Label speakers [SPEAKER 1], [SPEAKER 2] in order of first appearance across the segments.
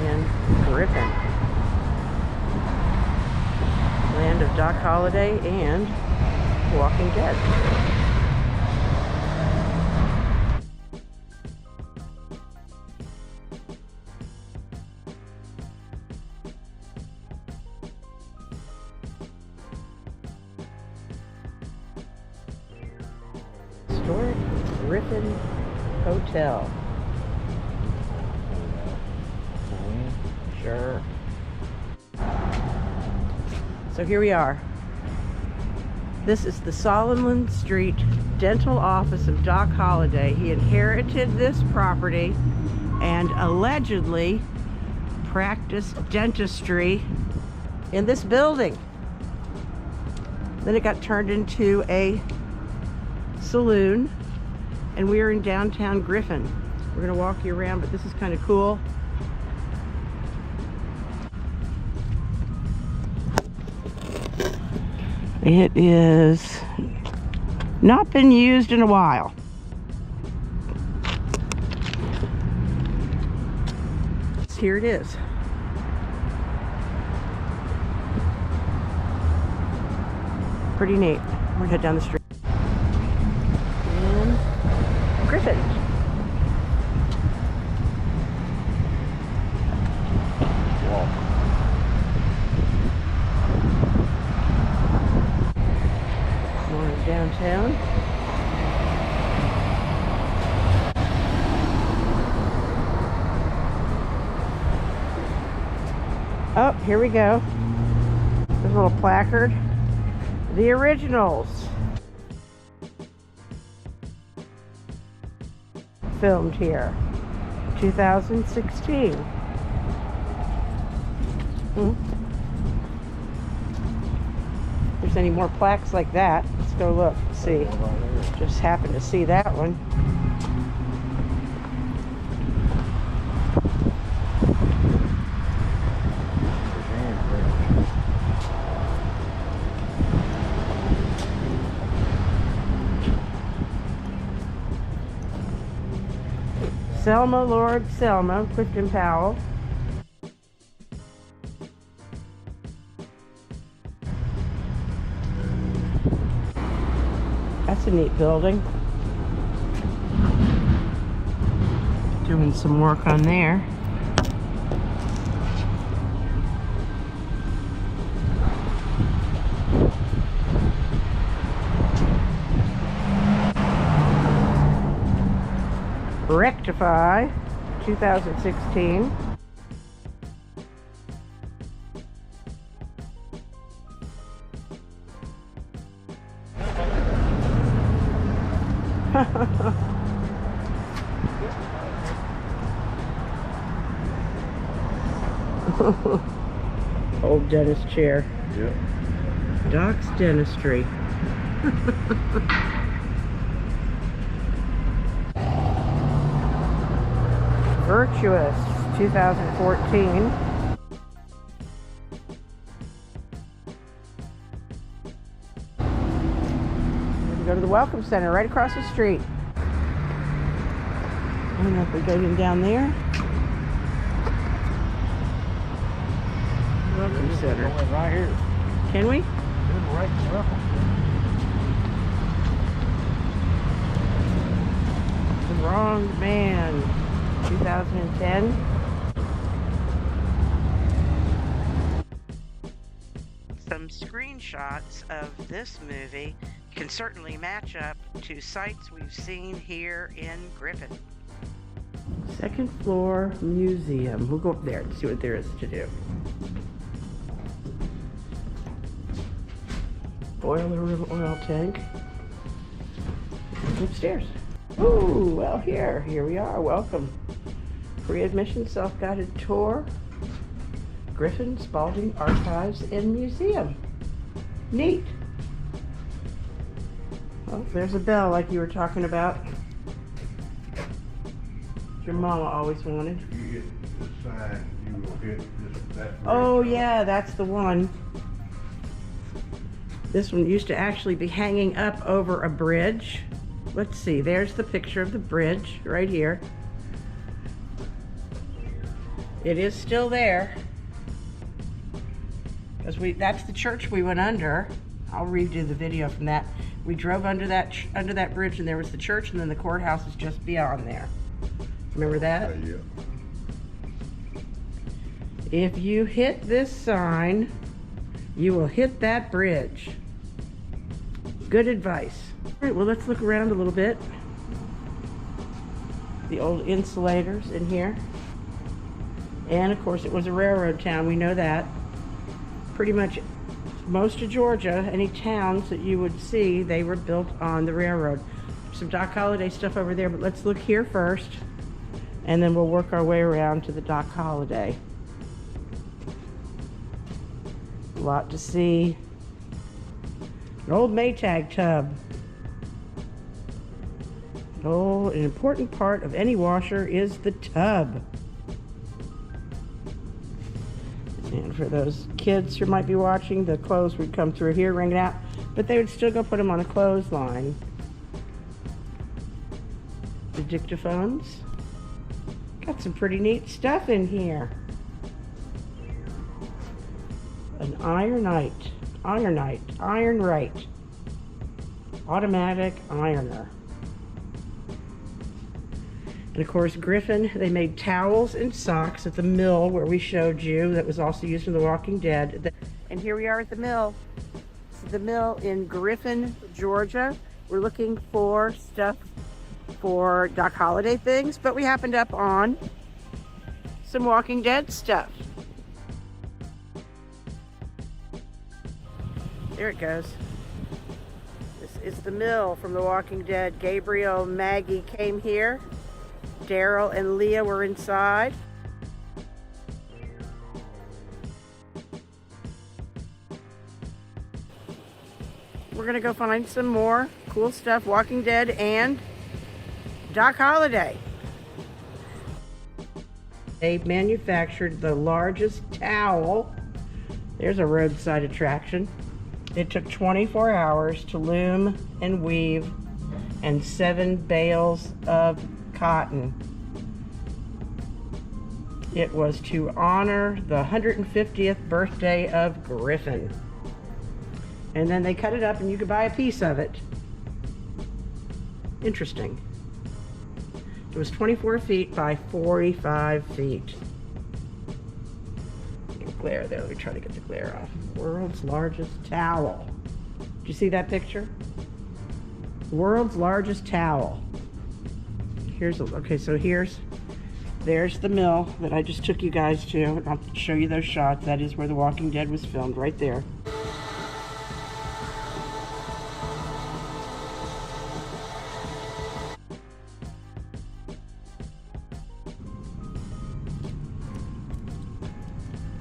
[SPEAKER 1] in Griffin, land of Doc Holliday and Walking Dead. Historic Griffin Hotel. Sure. So here we are. This is the Solomon Street dental office of Doc Holliday. He inherited this property and allegedly practiced dentistry in this building. Then it got turned into a saloon, and we are in downtown Griffin. We're gonna walk you around, but this is kind of cool. It is not been used in a while. Here it is. Pretty neat. We're gonna head down the street. And Griffin. Downtown. Oh, here we go. There's a little placard. The originals. Filmed here. 2016. If there's any more plaques like that, let's go look, see. Just happened to see that one. Selma, Lord Selma, Clifton Powell. That's a neat building. Doing some work on there. Rectify, 2016. Old dentist chair.
[SPEAKER 2] Yep.
[SPEAKER 1] Doc's Dentistry. Virtuous, 2014. We go to the Welcome Center right across the street. I don't know if we go in down there. Welcome Center.
[SPEAKER 2] Right here.
[SPEAKER 1] Can we?
[SPEAKER 2] Right in the Welcome Center.
[SPEAKER 1] The Wrong Man, 2010. Some screenshots of this movie can certainly match up to sites we've seen here in Griffin. Second floor museum. We'll go up there and see what there is to do. Boiler room, oil tank. Upstairs. Ooh, well, here we are. Welcome. Free admission, self-guided tour. Griffin Spalding Archives and Museum. Neat. Well, there's a bell like you were talking about. Your mama always wanted.
[SPEAKER 2] You get the sign, you will hit that.
[SPEAKER 1] Oh yeah, that's the one. This one used to actually be hanging up over a bridge. Let's see, there's the picture of the bridge right here. It is still there. Because that's the church we went under. I'll redo the video from that. We drove under that bridge, and there was the church, and then the courthouse is just beyond there. Remember that?
[SPEAKER 2] Yeah.
[SPEAKER 1] If you hit this sign, you will hit that bridge. Good advice. All right, well, let's look around a little bit. The old insulators in here. And of course, it was a railroad town, we know that. Pretty much most of Georgia, any towns that you would see, they were built on the railroad. Some Doc Holliday stuff over there, but let's look here first, and then we'll work our way around to the Doc Holliday. A lot to see. An old Maytag tub. Oh, an important part of any washer is the tub. And for those kids who might be watching, the clothes would come through here, wring it out, but they would still go put them on a clothesline. The dictaphones. Got some pretty neat stuff in here. An ironite, automatic ironer. And of course, Griffin, they made towels and socks at the mill where we showed you. That was also used in The Walking Dead. And here we are at the mill. This is the mill in Griffin, Georgia. We're looking for stuff for Doc Holliday things, but we happened up on some Walking Dead stuff. There it goes. This is the mill from The Walking Dead. Gabriel and Maggie came here. Daryl and Leah were inside. We're gonna go find some more cool stuff, Walking Dead and Doc Holliday. They manufactured the largest towel. There's a roadside attraction. It took 24 hours to loom and weave, and 7 bales of cotton. It was to honor the 150th birthday of Griffin. And then they cut it up and you could buy a piece of it. Interesting. It was 24 feet by 45 feet. Glare there, let me try to get the glare off. World's largest towel. Did you see that picture? World's largest towel. There's the mill that I just took you guys to. I'll show you those shots. That is where The Walking Dead was filmed, right there.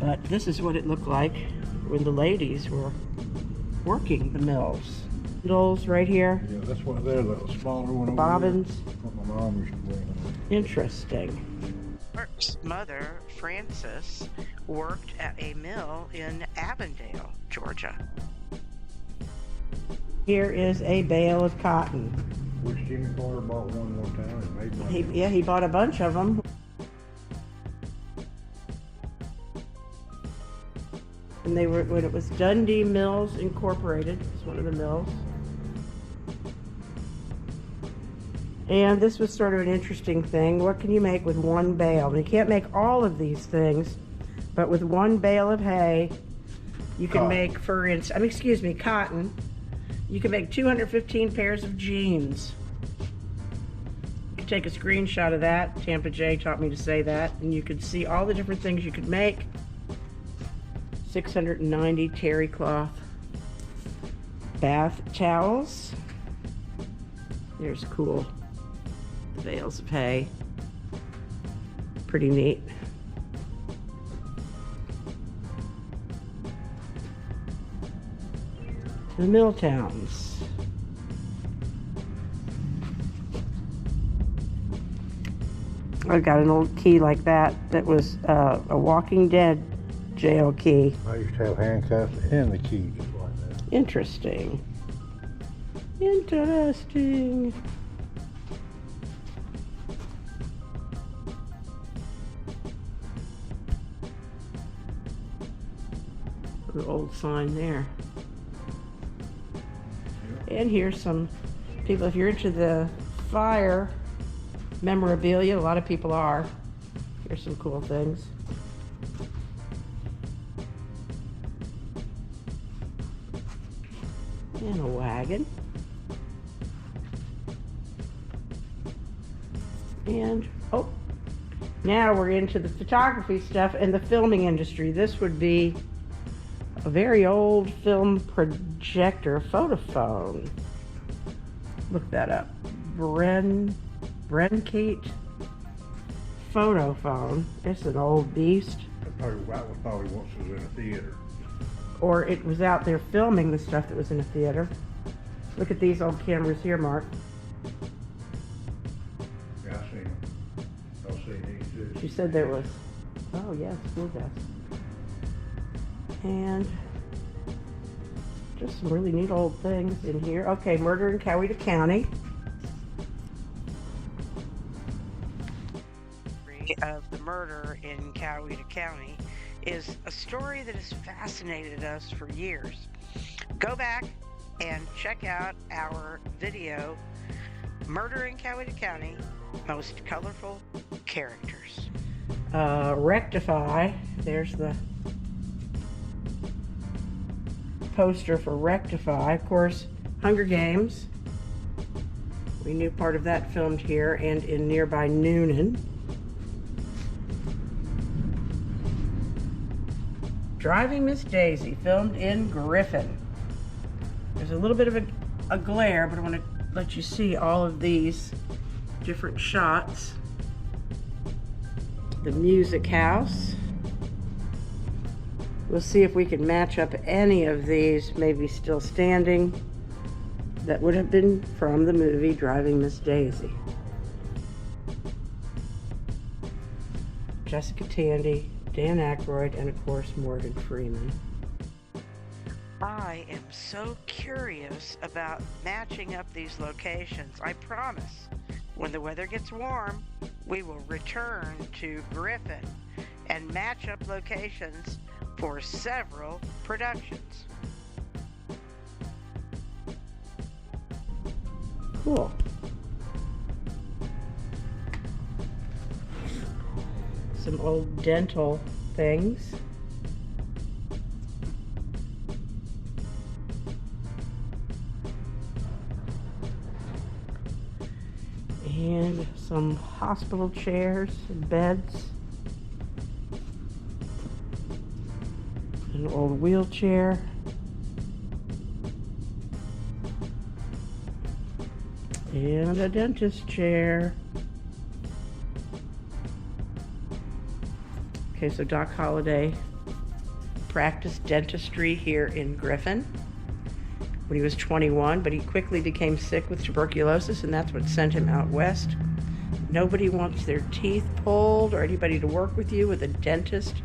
[SPEAKER 1] But this is what it looked like when the ladies were working the mills. Needles right here.
[SPEAKER 2] Yeah, that's what they're the smaller one.
[SPEAKER 1] Bobbins.
[SPEAKER 2] What my mom used to bring.
[SPEAKER 1] Interesting. Mark's mother, Frances, worked at a mill in Avondale, Georgia. Here is a bale of cotton.
[SPEAKER 2] Which Jimmy Carter bought one time and made one.
[SPEAKER 1] He bought a bunch of them. And they were, when it was Dundee Mills Incorporated, it's one of the mills. And this was sort of an interesting thing. What can you make with one bale? And you can't make all of these things, but with one bale of hay, you can make, cotton. You can make 215 pairs of jeans. You can take a screenshot of that. Tampa J taught me to say that. And you could see all the different things you could make. 690 terry cloth bath towels. There's cool bales of hay. Pretty neat. The mill towns. I've got an old key like that was a Walking Dead jail key.
[SPEAKER 2] I used to have handcuffs and the key just like that.
[SPEAKER 1] Interesting. Interesting. The old sign there. And here's some people, if you're into the fire memorabilia, a lot of people are. Here's some cool things. And a wagon. And, oh, now we're into the photography stuff and the filming industry. This would be a very old film projector, photophone. Look that up. Brenkate photophone. It's an old beast.
[SPEAKER 2] That was probably once was in a theater.
[SPEAKER 1] Or it was out there filming the stuff that was in a theater. Look at these old cameras here, Mark.
[SPEAKER 2] Yeah, I seen them. I've seen these too.
[SPEAKER 1] She said there was, oh yes, school bus. And just some really neat old things in here. Okay, Murder in Coweta County. Of the murder in Coweta County is a story that has fascinated us for years. Go back and check out our video, Murder in Coweta County, Most Colorful Characters. Rectify, there's the poster for Rectify. Of course, Hunger Games. We knew part of that filmed here and in nearby Noonan. Driving Miss Daisy, filmed in Griffin. There's a little bit of a glare, but I want to let you see all of these different shots. The music house. We'll see if we can match up any of these, maybe still standing, that would have been from the movie Driving Miss Daisy. Jessica Tandy, Dan Aykroyd, and of course Morgan Freeman. I am so curious about matching up these locations. I promise, when the weather gets warm, we will return to Griffin and match up locations for several productions. Cool. Some old dental things. And some hospital chairs and beds. An old wheelchair. And a dentist chair. Okay, so Doc Holliday practiced dentistry here in Griffin when he was 21, but he quickly became sick with tuberculosis, and that's what sent him out west. Nobody wants their teeth pulled or anybody to work with you with a dentist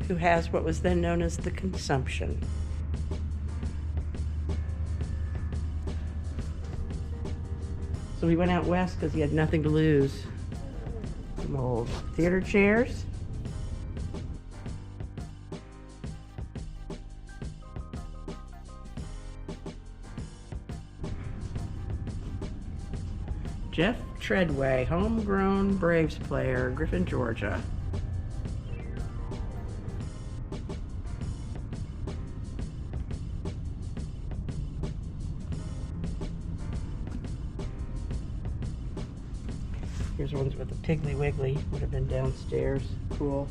[SPEAKER 1] who has what was then known as the consumption. So he went out west because he had nothing to lose. Some old theater chairs. Jeff Treadway, homegrown Braves player, Griffin, Georgia. Here's ones with the Piggly Wiggly, would have been downstairs. Cool.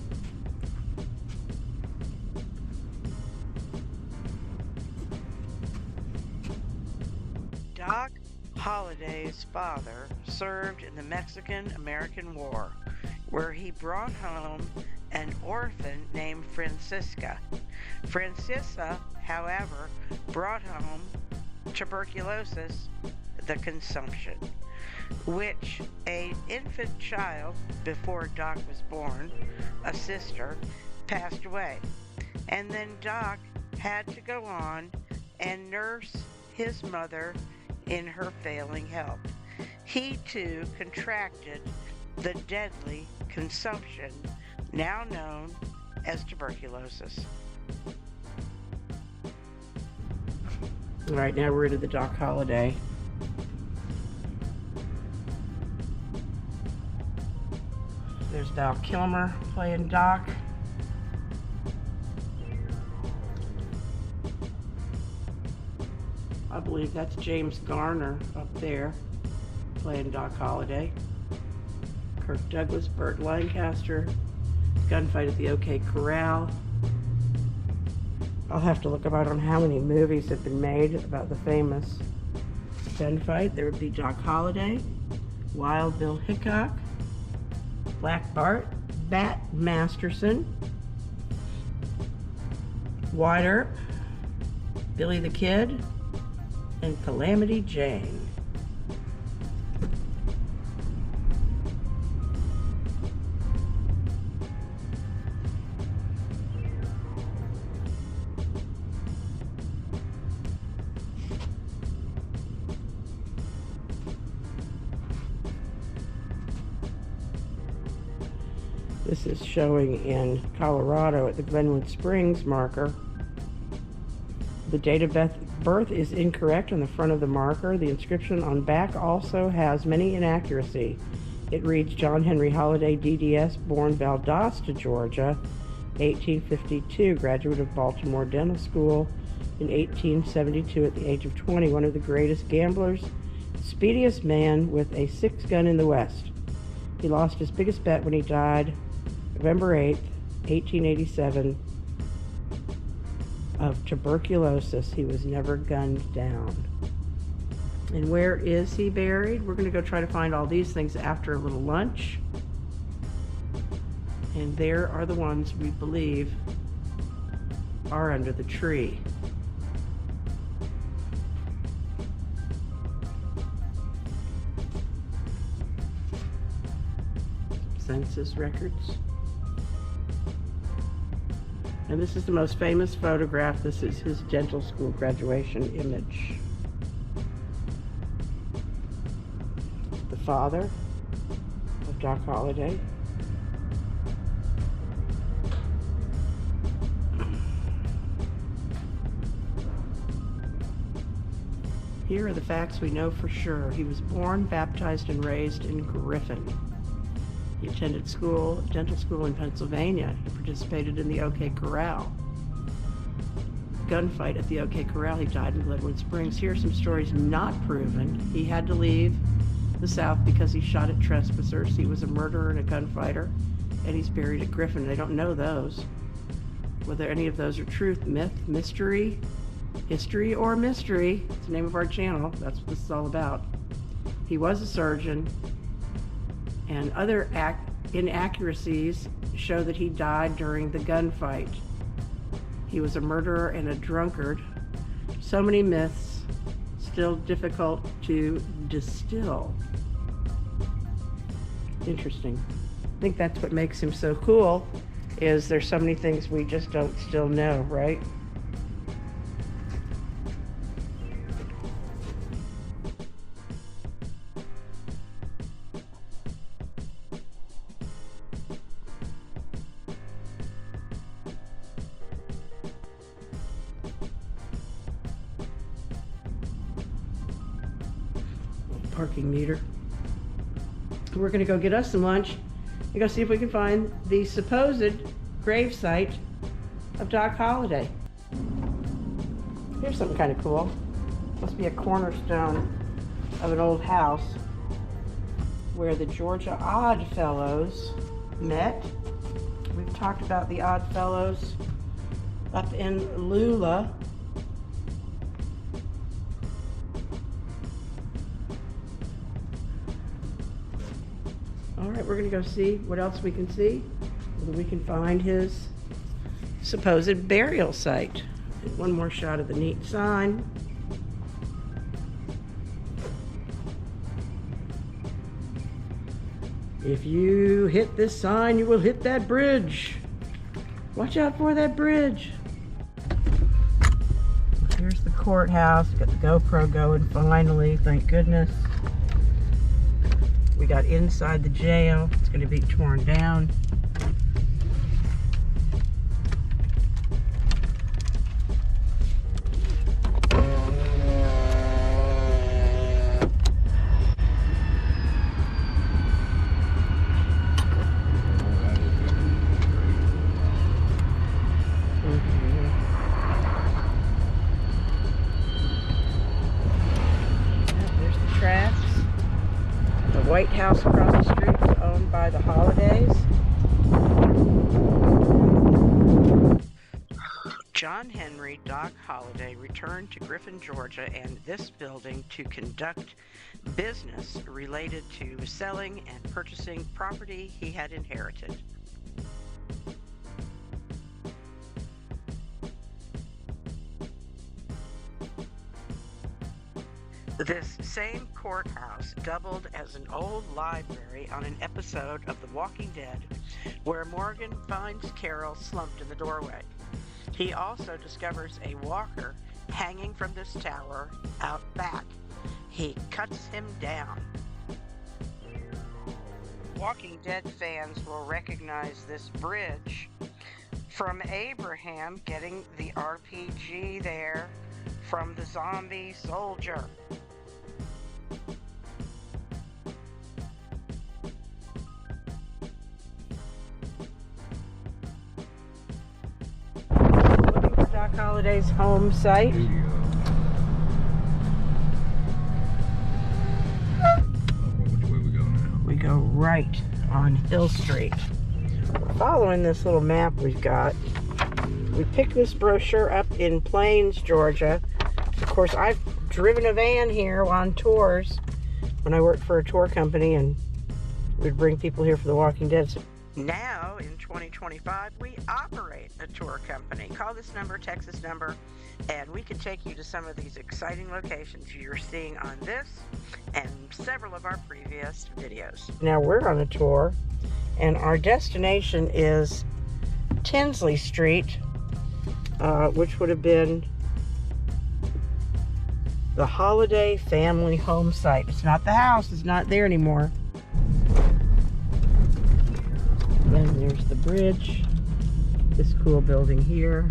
[SPEAKER 1] Doc Holliday's father served in the Mexican-American War, where he brought home an orphan named Francisca. Francisca, however, brought home tuberculosis, the consumption, which an infant child before Doc was born, a sister, passed away. And then Doc had to go on and nurse his mother in her failing health. He too contracted the deadly consumption, now known as tuberculosis. All right, now we're into the Doc Holliday. There's Val Kilmer playing Doc. I believe that's James Garner up there playing Doc Holliday. Kirk Douglas, Burt Lancaster, gunfight at the OK Corral. I'll have to look up, I don't know how many movies have been made about the famous gunfight. There would be Doc Holliday, Wild Bill Hickok, Black Bart, Bat Masterson, Wyatt Earp, Billy the Kid, and Calamity Jane. This is showing in Colorado at the Glenwood Springs marker. The date of birth is incorrect on the front of the marker. The inscription on back also has many inaccuracies. It reads John Henry Holliday, DDS, born Valdosta, Georgia, 1852, graduate of Baltimore Dental School in 1872 at the age of 20, one of the greatest gamblers, speediest man with a 6-gun in the West. He lost his biggest bet when he died November 8th, 1887, of tuberculosis. He was never gunned down. And where is he buried? We're going to go try to find all these things after a little lunch. And there are the ones we believe are under the tree. Census records. And this is the most famous photograph. This is his dental school graduation image. The father of Doc Holliday. Here are the facts we know for sure. He was born, baptized, and raised in Griffin. He attended dental school in Pennsylvania. He participated in the OK Corral. Gunfight at the OK Corral. He died in Glenwood Springs. Here are some stories not proven. He had to leave the South because he shot at trespassers. He was a murderer and a gunfighter, and he's buried at Griffin. They don't know those. Whether any of those are truth, myth, mystery, history, or mystery. It's the name of our channel. That's what this is all about. He was a surgeon. And other inaccuracies show that he died during the gunfight. He was a murderer and a drunkard. So many myths, still difficult to distill. Interesting. I think that's what makes him so cool, is there's so many things we just don't still know, right? Parking meter. We're going to go get us some lunch and go see if we can find the supposed gravesite of Doc Holliday. Here's something kind of cool. Must be a cornerstone of an old house where the Georgia Oddfellows met. We've talked about the Oddfellows up in Lula. All right, we're gonna go see what else we can see, whether we can find his supposed burial site. And one more shot of the neat sign. If you hit this sign, you will hit that bridge. Watch out for that bridge. Here's the courthouse. Got the GoPro going finally, thank goodness. We got inside the jail. It's going to be torn down. white house across the street was owned by the Hollidays. John Henry Doc Holliday returned to Griffin, Georgia, and this building to conduct business related to selling and purchasing property he had inherited. This same courthouse doubled as an old library on an episode of The Walking Dead, where Morgan finds Carol slumped in the doorway. He also discovers a walker hanging from this tower out back. He cuts him down. Walking Dead fans will recognize this bridge from Abraham getting the RPG there from the zombie soldier. Looking for Doc Holliday's home site.
[SPEAKER 2] Which way we go now?
[SPEAKER 1] We go right on Hill Street. Following this little map we've got, we picked this brochure up in Plains, Georgia. Of course, I've driven a van here on tours when I worked for a tour company, and we'd bring people here for The Walking Dead. So now, in 2025, we operate a tour company. Call this number, text this number, and we can take you to some of these exciting locations you're seeing on this and several of our previous videos. Now we're on a tour, and our destination is Tinsley Street, which would have been the Holliday family home site. It's not the house, it's not there anymore. Then there's the bridge, this cool building here.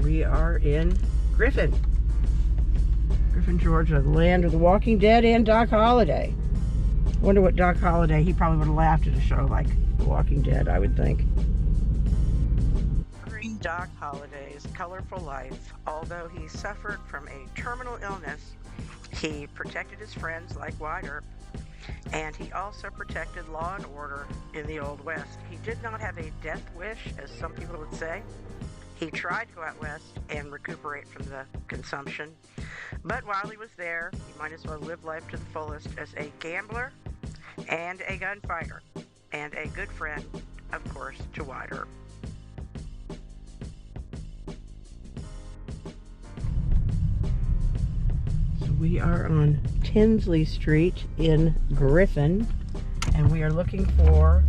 [SPEAKER 1] We are in Griffin, Georgia, the land of The Walking Dead and Doc Holliday. Wonder what Doc Holliday, he probably would have laughed at a show like The Walking Dead, I would think. Doc Holliday's colorful life, although he suffered from a terminal illness, he protected his friends like Wyatt Earp, and he also protected law and order in the Old West. He did not have a death wish, as some people would say. He tried to go out west and recuperate from the consumption, but while he was there, he might as well live life to the fullest as a gambler and a gunfighter, and a good friend, of course, to Wyatt Earp. We are on Tinsley Street in Griffin, and we are looking for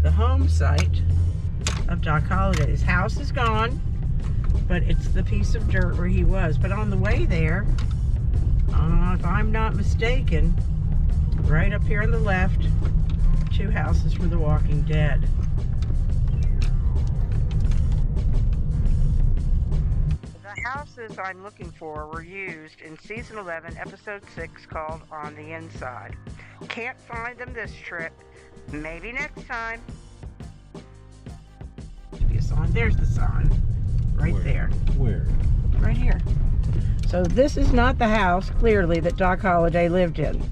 [SPEAKER 1] the home site of Doc Holliday. His house is gone, but it's the piece of dirt where he was. But on the way there, if I'm not mistaken, right up here on the left, 2 houses for The Walking Dead. The houses I'm looking for were used in season 11, episode 6, called On the Inside. Can't find them this trip. Maybe next time. Should be a sign. There's the sign. Right there.
[SPEAKER 2] Where?
[SPEAKER 1] Right here. So this is not the house, clearly, that Doc Holliday lived in.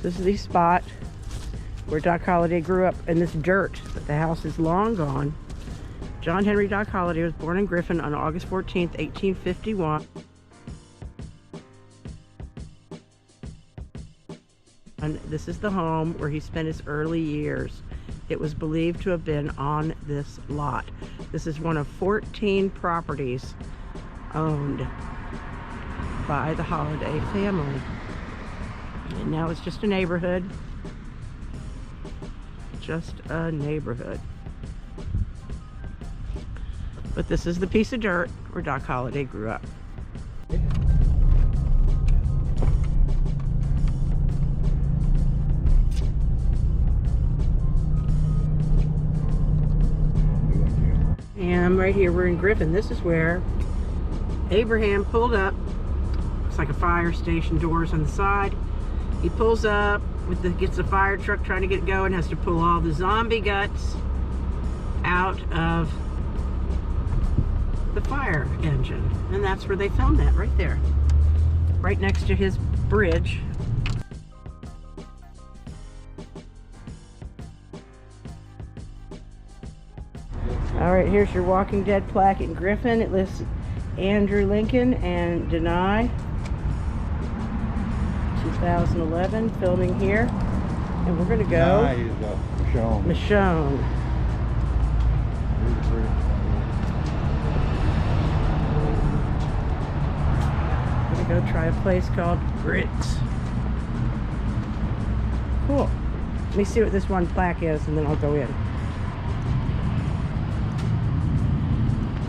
[SPEAKER 1] This is the spot where Doc Holliday grew up in this dirt, but the house is long gone. John Henry Doc Holliday was born in Griffin on August 14th, 1851. And this is the home where he spent his early years. It was believed to have been on this lot. This is one of 14 properties owned by the Holliday family. And now it's just a neighborhood. Just a neighborhood. But this is the piece of dirt where Doc Holliday grew up. And right here, we're in Griffin. This is where Abraham pulled up. Looks like a fire station, doors on the side. He pulls up, gets a fire truck trying to get going, has to pull all the zombie guts out of the fire engine, and that's where they filmed that, right there, right next to his bridge. All right, here's your Walking Dead plaque in Griffin. It lists Andrew Lincoln and Denai. 2011, filming here. And we're gonna go.
[SPEAKER 2] Michonne.
[SPEAKER 1] Michonne. We're gonna go try a place called Grits. Cool. Let me see what this one plaque is and then I'll go in.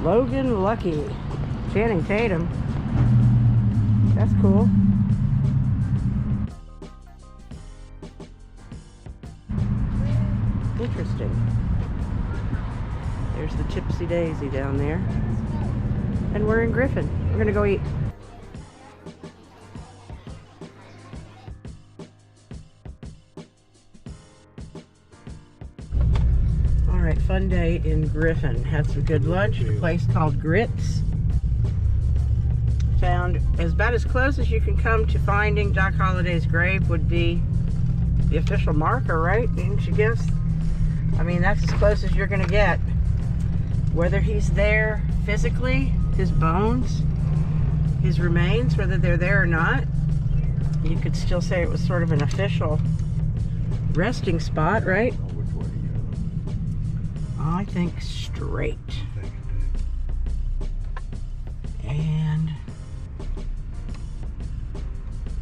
[SPEAKER 1] Logan Lucky. Channing Tatum. That's cool. Interesting. There's the Tipsy Daisy down there. And we're in Griffin. We're gonna go eat. Alright, fun day in Griffin. Had some good lunch at a place called Grits. Found about as close as you can come to finding Doc Holliday's grave would be the official marker, right? Didn't you guess? I mean, that's as close as you're gonna get. Whether he's there physically, his bones, his remains, whether they're there or not, you could still say it was sort of an official resting spot, right? I think straight. And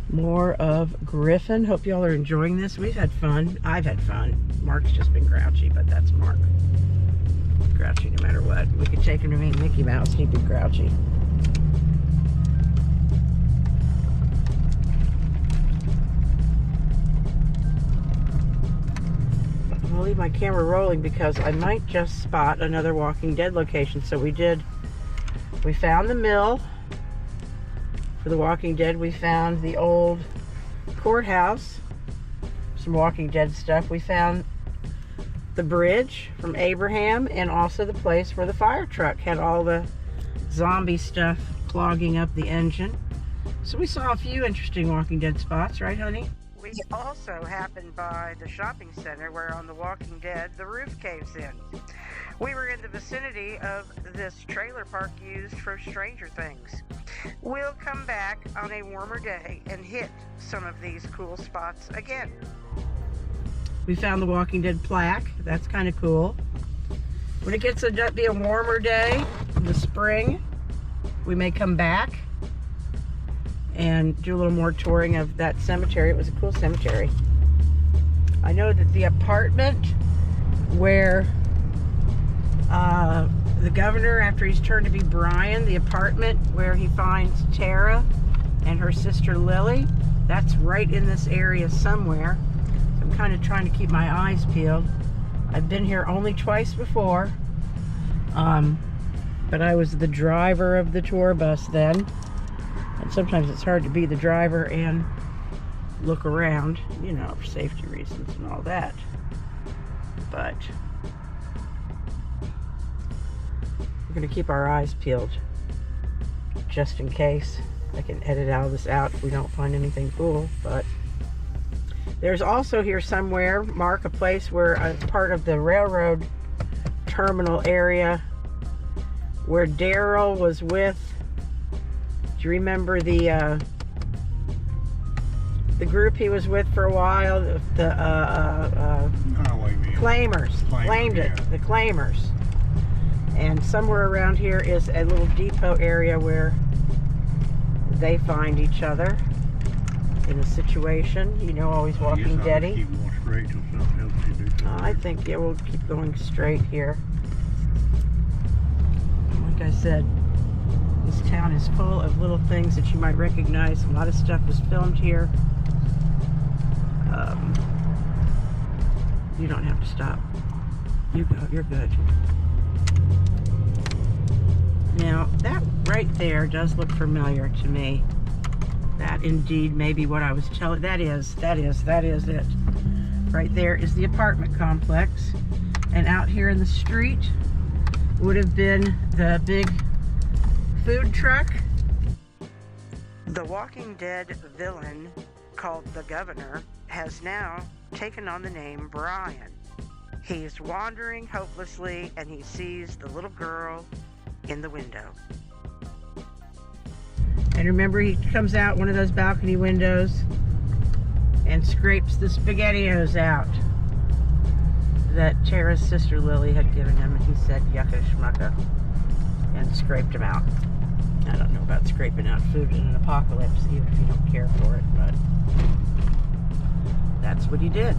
[SPEAKER 1] more of Griffin. Hope y'all are enjoying this. We've had fun. I've had fun. Mark's just been grouchy, but that's Mark. Grouchy no matter what. We could take him to meet Mickey Mouse. He'd be grouchy. I'll leave my camera rolling because I might just spot another Walking Dead location. So we found the mill for the Walking Dead. We found the old courthouse, some Walking Dead stuff. We found the bridge from Abraham and also the place where the fire truck had all the zombie stuff clogging up the engine. So we saw a few interesting Walking Dead spots, right, honey? We also happened by the shopping center where on the Walking Dead the roof caves in. We were in the vicinity of this trailer park used for Stranger Things. We'll come back on a warmer day and hit some of these cool spots again. We found the Walking Dead plaque. That's kind of cool. When it gets to be a warmer day in the spring, we may come back and do a little more touring of that cemetery. It was a cool cemetery. I know that the apartment where the governor, after he's turned to be Brian, the apartment where he finds Tara and her sister Lily, that's right in this area somewhere. I'm kind of trying to keep my eyes peeled. I've been here only twice before, but I was the driver of the tour bus then. And sometimes it's hard to be the driver and look around, you know, for safety reasons and all that. But we're going to keep our eyes peeled just in case. I can edit all this out if we don't find anything cool. But there's also here somewhere, Mark, a place where a part of the railroad terminal area where Daryl was with. Do you remember the group he was with for a while? The Claimers. Claimed it. Yeah. The Claimers. And somewhere around here is a little depot area where they find each other in a situation. You know, always Walking Deady.
[SPEAKER 2] Keep going straight till something else you do.
[SPEAKER 1] I think, yeah, we'll keep going straight here. Like I said, this town is full of little things that you might recognize. A lot of stuff was filmed here. You don't have to stop. You go, you're good. Now, that right there does look familiar to me. That indeed may be what I was telling. That is it. Right there is the apartment complex. And out here in the street would have been the big food truck. The Walking Dead villain called the Governor has now taken on the name Brian. He's wandering hopelessly, and he sees the little girl in the window. And remember, he comes out one of those balcony windows and scrapes the SpaghettiOs out that Tara's sister Lily had given him, and he said yucca schmucka and scraped them out. I don't know about scraping out food in an apocalypse, even if you don't care for it, but that's what he did.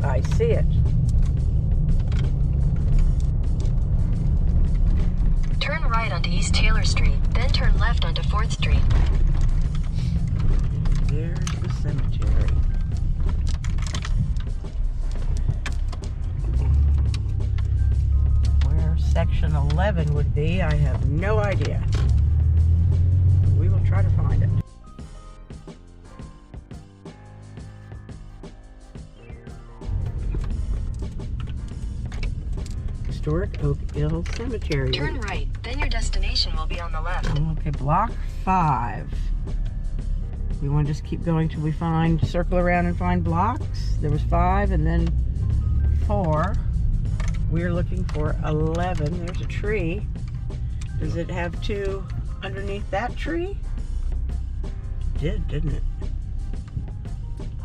[SPEAKER 1] I see it.
[SPEAKER 3] Turn right onto East Taylor Street, then turn left onto 4th Street.
[SPEAKER 1] There's the cemetery. Where section 11 would be, I have no idea. We will try to find it. Historic Oak Hill Cemetery.
[SPEAKER 3] Turn right, then your destination will be on the left.
[SPEAKER 1] Okay, block 5. We want to just keep going till we find, circle around and find blocks. There was 5 and then 4. We're looking for 11. There's a tree. Does it have 2 underneath that tree? It did, didn't it?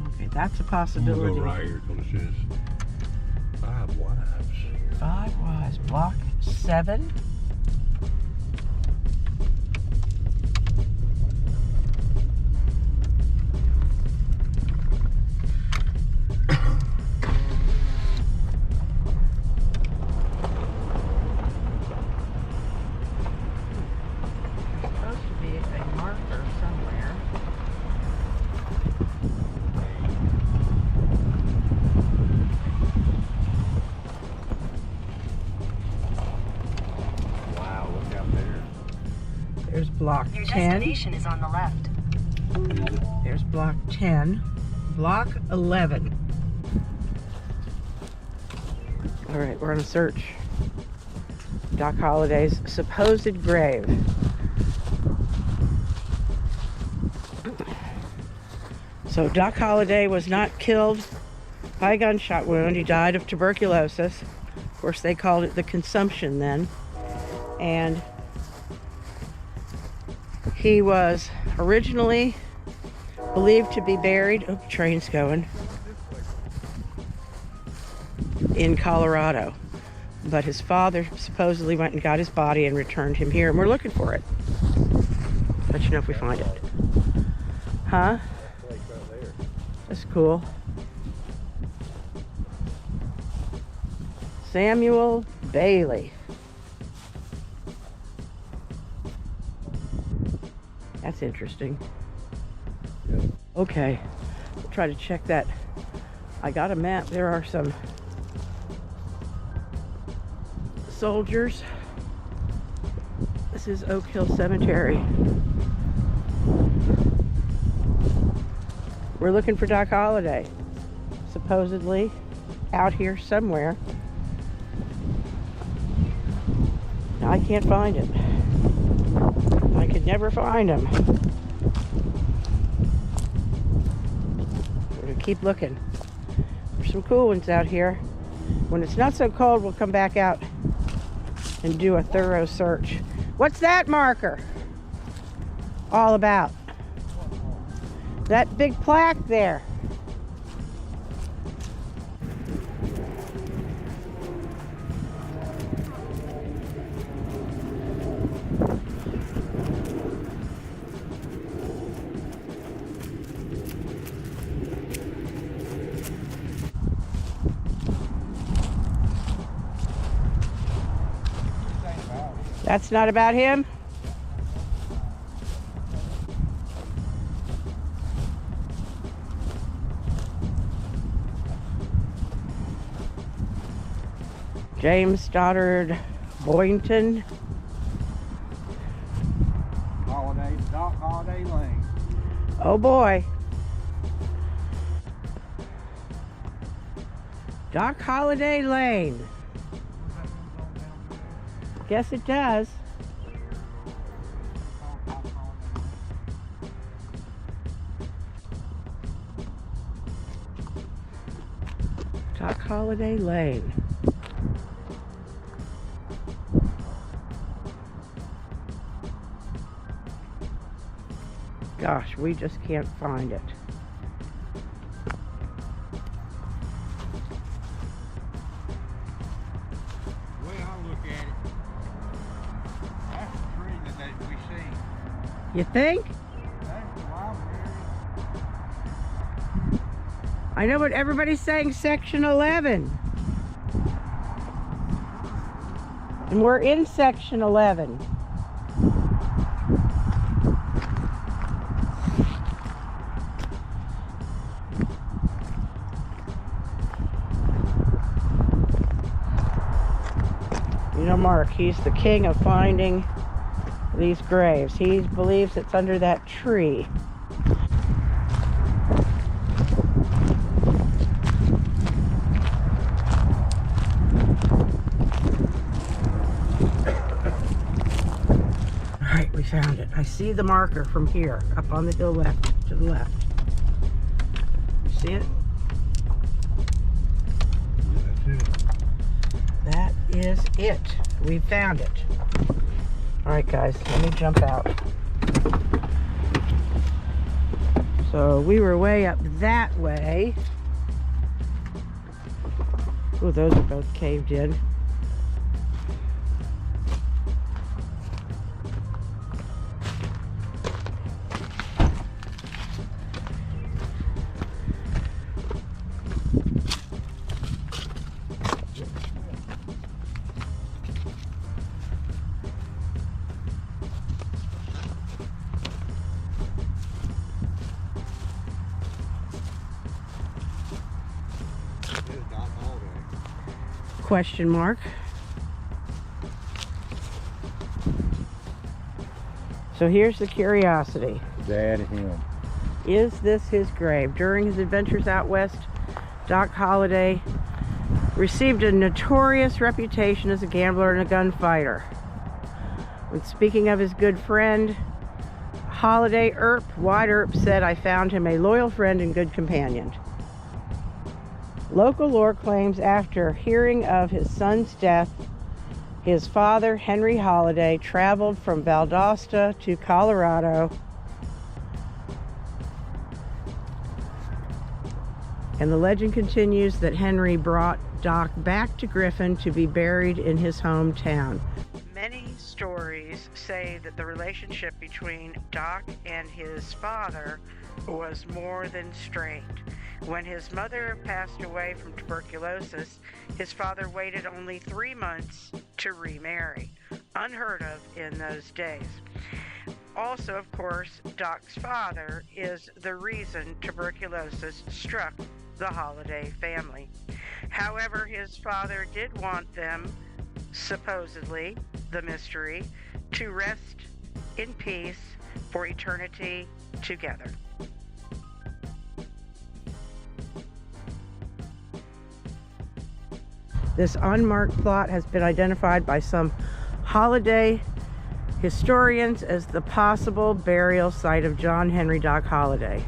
[SPEAKER 1] Okay, that's a possibility.
[SPEAKER 2] Go right here because it says 5 wives.
[SPEAKER 1] 5 wives, block 7. Supposed to be a marker somewhere.
[SPEAKER 2] Wow, look out there.
[SPEAKER 1] There's block
[SPEAKER 3] Your
[SPEAKER 1] 10.
[SPEAKER 3] destination is on the left.
[SPEAKER 1] There's block 10. Block 11. All right, we're on a search. Doc Holliday's supposed grave. So Doc Holliday was not killed by a gunshot wound. He died of tuberculosis. Of course, they called it the consumption then. And he was originally believed to be buried, oh, train's going, in Colorado. But his father supposedly went and got his body and returned him here, and we're looking for it. Let you know if we find it. Huh? That's cool. Samuel Bailey. That's interesting.
[SPEAKER 2] Yep.
[SPEAKER 1] Okay, we'll try to check that. I got a map. There are some soldiers. This is Oak Hill Cemetery. We're looking for Doc Holliday, supposedly out here somewhere. I can't find him. I could never find him. We're gonna keep looking. There's some cool ones out here. When it's not so cold, we'll come back out and do a thorough search. What's that marker all about? That big plaque there. That's not about him? James Stoddard Boynton.
[SPEAKER 2] Holiday, Doc Holliday Lane.
[SPEAKER 1] Oh boy. Doc Holliday Lane. Guess it does. Holliday Lane. Gosh, we just can't find it.
[SPEAKER 2] The way I look at it, that's the tree that we seen.
[SPEAKER 1] You think?
[SPEAKER 2] That's the library.
[SPEAKER 1] I know, but everybody's saying section 11. And we're in section 11. You know, Mark, he's the king of finding these graves. He believes it's under that tree. All right, we found it. I see the marker from here, up on the hill left, to the left. You see it?
[SPEAKER 2] That's it.
[SPEAKER 1] That is it. We found it. All right, guys, let me jump out. So we were way up that way. Oh, those are both caved in. Question mark. So here's the curiosity.
[SPEAKER 2] Dad and him.
[SPEAKER 1] Is this his grave? During his adventures out west, Doc Holliday received a notorious reputation as a gambler and a gunfighter. When speaking of his good friend, Holliday, Wyatt Earp said, "I found him a loyal friend and good companion." Local lore claims after hearing of his son's death, his father, Henry Holliday, traveled from Valdosta to Colorado and the legend continues that Henry brought Doc back to Griffin to be buried in his hometown. Many stories say that the relationship between Doc and his father was more than strained. When his mother passed away from tuberculosis, his father waited only 3 months to remarry, unheard of in those days. Also, of course, Doc's father is the reason tuberculosis struck the Holliday family. However, his father did want them, supposedly, the mystery, to rest in peace for eternity together. This unmarked plot has been identified by some Holliday historians as the possible burial site of John Henry Doc Holliday.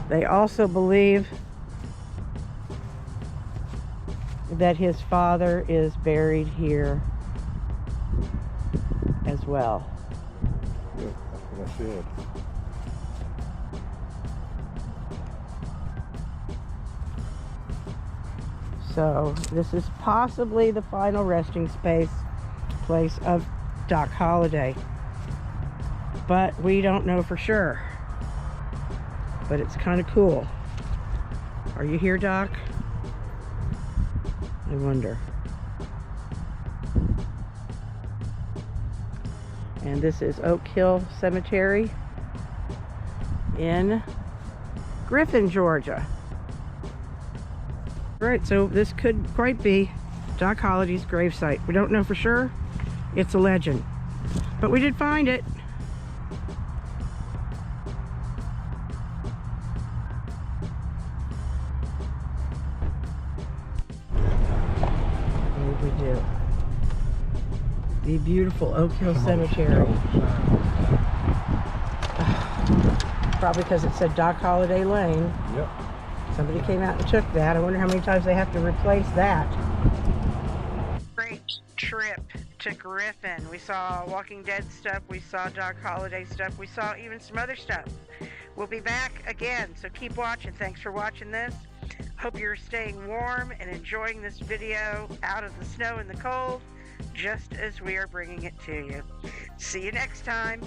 [SPEAKER 1] They also believe that his father is buried here as well.
[SPEAKER 2] Yeah, that's what I said.
[SPEAKER 1] So this is possibly the final resting place of Doc Holliday, but we don't know for sure. But it's kind of cool. Are you here, Doc? I wonder. And this is Oak Hill Cemetery in Griffin, Georgia. Right, so this could quite be Doc Holliday's gravesite. We don't know for sure. It's a legend. But we did find it. What did we do? The beautiful Oak Hill Cemetery. Probably because it said Doc Holliday Lane.
[SPEAKER 2] Yep.
[SPEAKER 1] Somebody came out and took that. I wonder how many times they have to replace that. Great trip to Griffin. We saw Walking Dead stuff. We saw Doc Holliday stuff. We saw even some other stuff. We'll be back again, so keep watching. Thanks for watching this. Hope you're staying warm and enjoying this video out of the snow and the cold, just as we are bringing it to you. See you next time.